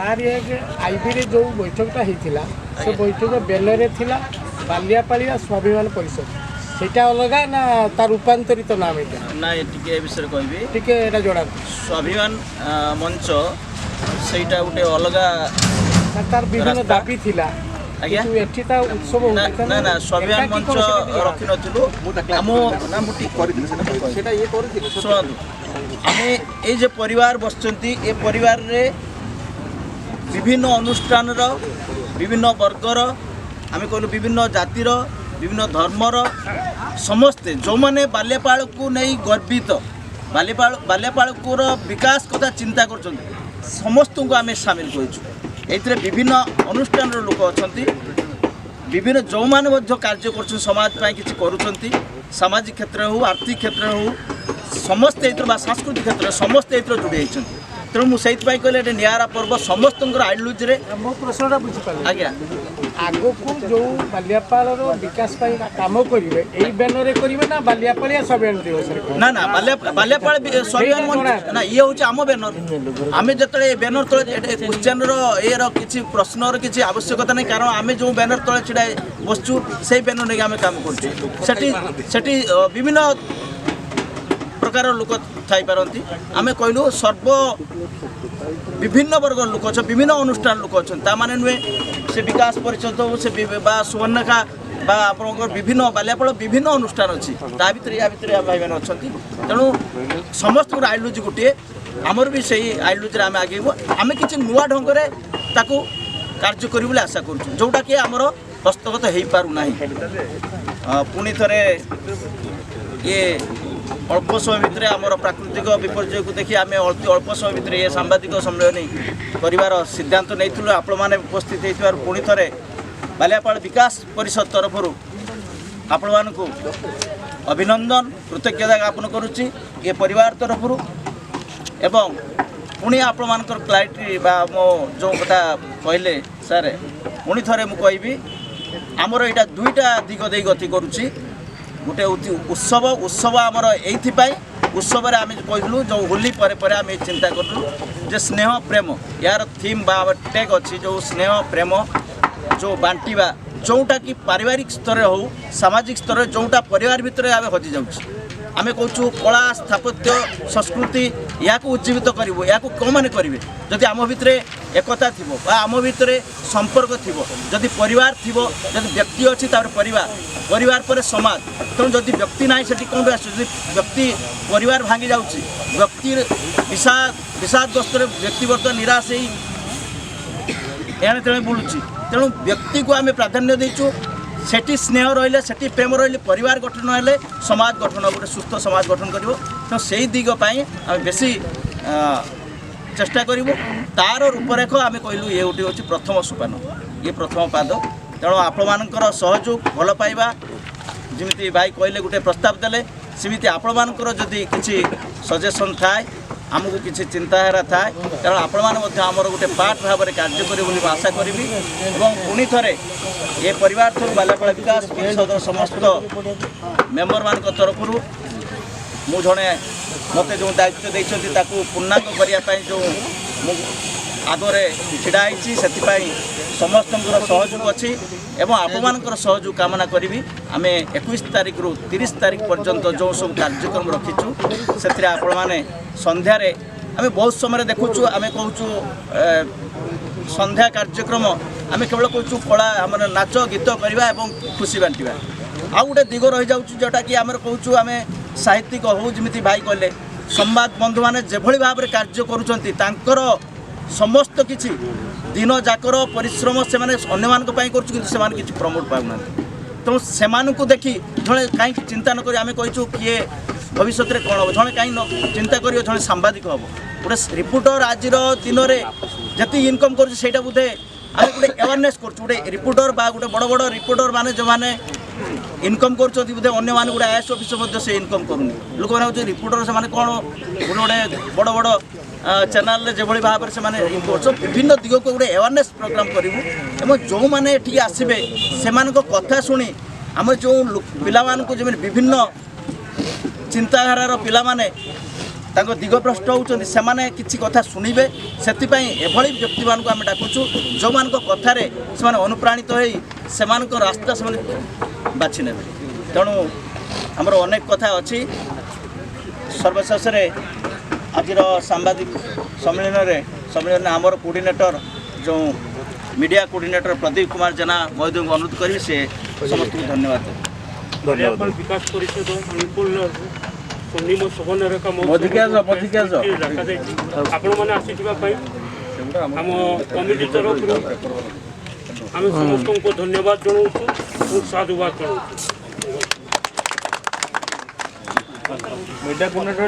IB जो बैठकटा होता से बैठक बेलरे थिला बालियापाड़ी स्वाभिमान परिषद सेटा अलग ना तार रूपांतरित नाम ना टिके विषय कहबी टिके एटा जोड़ा स्वाभिमान मंच सेटा गोटे अलग तार विभिन्न दाबी थिला आज्ञा एठी ता उत्सव ना ना स्वाभिमान मंच रखि नथिलु हम सेटा ये करथिले सुनतु आमे ए जे परिवार बसचंती ए परिवार रे विभिन्न अनुष्ठान विभिन्न वर्गर आम कहलु विभिन्न जातिर विभिन्न धर्मर समस्ते जो मैंने बाल्यपाल को नहीं गर्वित बाल्यपाल को विकास कथा चिंता कर समस्त को आम सामिल कर विभिन्न अनुष्ठान लोक अच्छा विभिन्न जो मैंने कार्य कर समाज किसी करुँच सामाजिक क्षेत्र हो आर्थिक क्षेत्र हो समस्ते सांस्कृतिक क्षेत्र समस्ते जोड़ी होती तेणु मुझे कहले निरा पर्व समस्त आइडियोलोजी रे मो प्रश्नटा बुझीपारे आज्ञा आगो को जो बालियापाल विकास काम करेंगे यही बैनर करेंगे ना बालियापालिया स्वाभिमान दिवस ना ना बाल्यापाल स्वाभिमान ना ये हूँ आम बैनर आम जो बैनर तले क्वेश्चन एर किसी प्रश्नर किसी आवश्यकता नहीं कारण आम जो बैनर तले छिड़ा बसचु से बैनर नहीं आम काम कर विभिन्न प्रकार लोक थी पारती आम कहलु सर्व विभिन्न वर्ग लोक अच्छा विभिन्न अनुष्ठान लोक अच्छा माने नुहे से विकास परिषद हो से सुवर्णखा आप विभिन्न बाल्यापाल विभिन्न अनुष्ठान अच्छी ता भर या भर भाई मैंने अच्छा तेणु समस्त आइडियोलोजी गोटे आमर भी सही आइडियोलोजी आम आगेबू आम किसी नुआ ढंग से कार्य करूँ आशा करूँ जोटा कि आमर हस्तगत हो पारना पुणी थे ये अल्प समय भितर आमर प्राकृतिक विपर्यय को देखिए आम अल्प समय भितर ये सांबादिक सम्मेलन परिवार सिद्धांत नहीं आपण मैंने उपस्थित होती पुणी थे बाल्यापाल विकास परिषद तरफ आपण मानक अभिनंदन कृतज्ञता ज्ञापन करुच्ची ये परिवार तरफ एवं पुणी आपण मान क्लारिटी मो जो कथा कहले सारे पुणी थे मुझे आमर यहाँ दुईटा दिग दे गति करुच्ची गोटे उत्सव उत्सव आमर ये उत्सव आम कहलु जो होली पर आम चिंता करूँ जे स्नेह प्रेम यार थीम टैग अच्छी जो स्नेह प्रेम जो बांटा जोटा कि पारिवारिक स्तर हो सामाजिक स्तर जोटा परिवार भितर आम हजि जाऊँ आम कहूँ कला स्थापत्य संस्कृति या उज्जीवित करूँ या कौन मैंने करेंगे जदि आम भितर एकता थी आम भितर संपर्क थी जदि परिवार थी जदि व्यक्ति अच्छी परिवार पर समाज तेणु जदि व्यक्ति ना से कौन आस व्यक्ति परिवार भांगी जाऊँगी व्यक्ति विषादग्रस्त व्यक्ति बर्तमान निराश एणे तेणे बुलूँ तेणु व्यक्ति को आम प्राधान्य देचु सेठी स्नेह रही सेठी प्रेम रही परिवार गठन हेले समाज गठन गोटे सुस्थ समाज गठन कर तो से दिगपाई आम बेसी चेष्टा करूँ तार रूपरेख आम कहलु ये गोटे हूँ प्रथम सोपान ये प्रथम पाद तेणु आपण मानकर सहयोग भल पाइबा जमी भाई कहले गोटे प्रस्ताव देले सेमती आपण मानकर जदि किसी सजेसन थाए आमको किसी चिंताधारा थाए कारण आपण मैंने आमर गोटे पार्ट भाव में कार्य करें आशा करी पुणी थे ये परिवार थ्रू बाल्यापाल विकास परिषद समस्त मेम्बर मान तरफ मु जड़े मत जो दायित्व देते पूर्णांग करने जो आगे ढाई से समस्त सहयोग अच्छी एवं आपमर सहयोग कामना करी आम 21 तारीख रु 30 तारीख पर्यंत जो सब कार्यक्रम रखीचु से आपण मैंने संध्यार आम बहुत समय देखुचु आम कहूँ संध्या कार्यक्रम आम केवल कहूँ कला आम नाच गीत करवा एवं खुशी बांटा आउ गोटे दिग रही जाऊँ जोटा कि आम कहूँ आम साहित्यिक हो जमी भाई कहले संवाद बंधु मैंने जो भाव में कार्य कर समस्त किसी दिन जाकर परिश्रम से अन्य प्रमोट पाऊना तेणु से देखी जड़े कहीं चिंता नक आम कहीचु किए भविष्य में कौन हम जड़े कहीं चिंता कर जड़े सांबादिक हम गोटे रिपोर्टर आज दिन में जी इनकम कर बोधे आम गोटे अवेयरनेस गोटे रिपोर्टर गोटे बड़ बड़ रिपोर्टर माने जो मैंने इनकम कर बोधे अन्य मैंने गोटे आईएएस ऑफिसर से इनकम करूनी लोक मैंने रिपोर्टर से कौन गोटे बड़ बड़ चैनल जो भाव में विभिन्न दिग को गोटे अवेयरनेस प्रोग्राम करूँ जो मैंने ये आसबे से कथा शुणी आम जो पिला जमी विभिन्न चिंताधारार पिला ତାଙ୍କ ଦିଗଭ୍ରଷ୍ଟ ହେଉଛନ୍ତି ସେମାନେ କିଛି କଥା ଶୁଣିବେ ସେଥିପାଇଁ ଏଭଳି ବ୍ୟକ୍ତିମାନଙ୍କୁ ଆମେ ଡାକୁଛୁ ଯେଉଁମାନଙ୍କ କଥାରେ ସେମାନେ ଅନୁପ୍ରାଣିତ ହୋଇ ସେମାନଙ୍କ ରାସ୍ତା ସେମାନେ ବାଛି ନେବେ। ତେଣୁ ଆମର ଅନେକ କଥା ଅଛି। ସର୍ବଶେଷରେ ଆଜିର ସାମ୍ବାଦିକ ସମ୍ମିଳନୀରେ ଆମର କୋର୍ଡିନେଟର ଯେଉଁ ମିଡ଼ିଆ କୋର୍ଡିନେଟର ପ୍ରଦୀପ କୁମାର ଜେନା ମହୋଦୟଙ୍କୁ ଅନୁରୋଧ କରିବି ସେ ସମସ୍ତଙ୍କୁ ଧନ୍ୟବାଦ ଦେବେ। ଧନ୍ୟବାଦ। ବିକାଶ ପରିଷଦ ସ୍ୱର୍ଣ୍ଣିମ ସୁବର୍ଣ୍ଣରେଖା ରଖାଯାଇଛି ଆପଣମାନେ ଆସିଥିବା ପାଇଁ ଆମ କମିଟି ତରଫରୁ ଆମେ ସମସ୍ତଙ୍କୁ ଧନ୍ୟବାଦ ଜଣାଉଛୁ ଓ ସାଧୁବାଦ ଜଣାଉଛୁ।